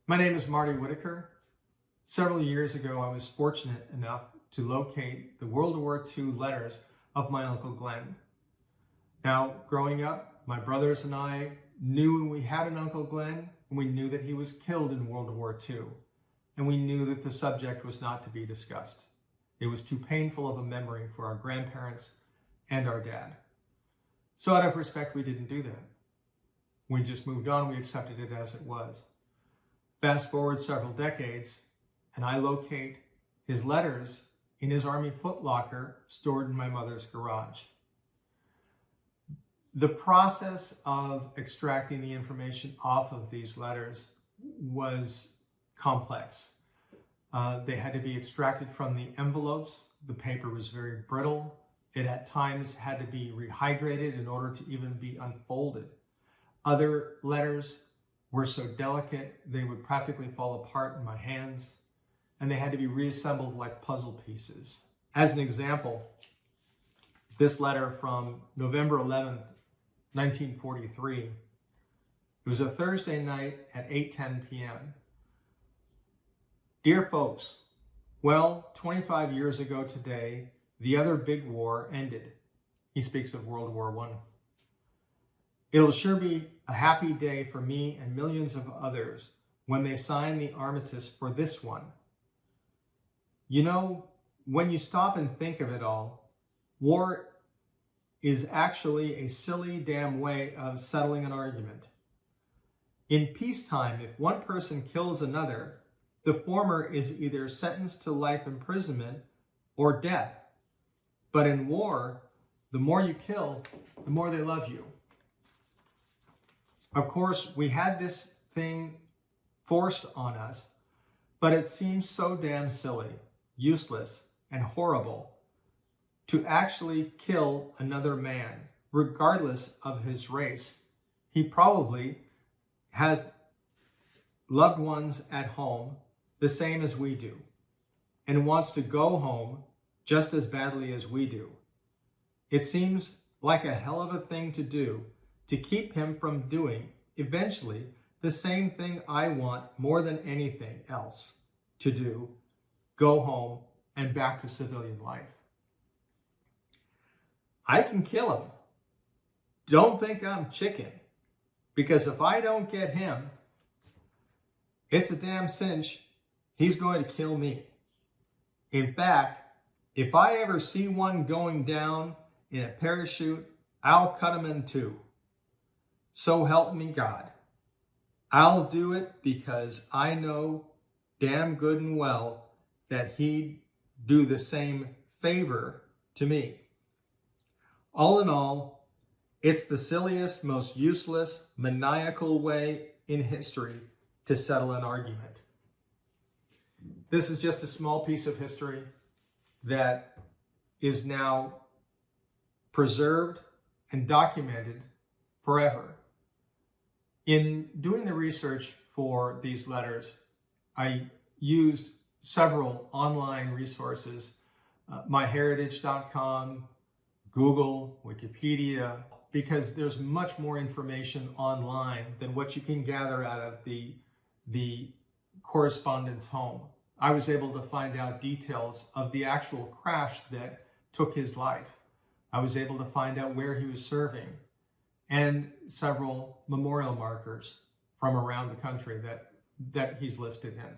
My name is Marty Whitacre. Several years ago, I was fortunate enough to locate the World War II letters of my Uncle Glenn. Now, growing up, my brothers and I knew we had an Uncle Glenn, and we knew that he was killed in World War II, and we knew that the subject was not to be discussed. It was too painful of a memory for our grandparents and our dad. So out of respect, we didn't do that. We just moved on, we accepted it as it was. Fast forward several decades, and I locate his letters in his Army footlocker stored in my mother's garage. The process of extracting the information off of these letters was complex. They had to be extracted from the envelopes. The paper was very brittle. It at times had to be rehydrated in order to even be unfolded. Other letters were so delicate they would practically fall apart in my hands, and they had to be reassembled like puzzle pieces. As an example, this letter from November 11th, 1943, it was a Thursday night at 8:10 p.m. Dear folks, well, 25 years ago today, the other big war ended. He speaks of World War I. It'll sure be a happy day for me and millions of others when they sign the armistice for this one. You know, when you stop and think of it all, war is actually a silly damn way of settling an argument. In peacetime, if one person kills another, the former is either sentenced to life imprisonment or death. But in war, the more you kill, the more they love you. Of course, we had this thing forced on us, but it seems so damn silly, useless, and horrible to actually kill another man, regardless of his race. He probably has loved ones at home the same as we do, and wants to go home just as badly as we do. It seems like a hell of a thing to do to keep him from doing, eventually, the same thing I want more than anything else to do, go home and back to civilian life. I can kill him. Don't think I'm chicken, because if I don't get him, it's a damn cinch he's going to kill me. In fact, if I ever see one going down in a parachute, I'll cut him in two. So help me God. I'll do it because I know damn good and well that he'd do the same favor to me. All in all, it's the silliest, most useless, maniacal way in history to settle an argument. This is just a small piece of history that is now preserved and documented forever. In doing the research for these letters, I used several online resources, MyHeritage.com, Google, Wikipedia, because there's much more information online than what you can gather out of the correspondent's home. I was able to find out details of the actual crash that took his life. I was able to find out where he was serving, and several memorial markers from around the country that he's listed in.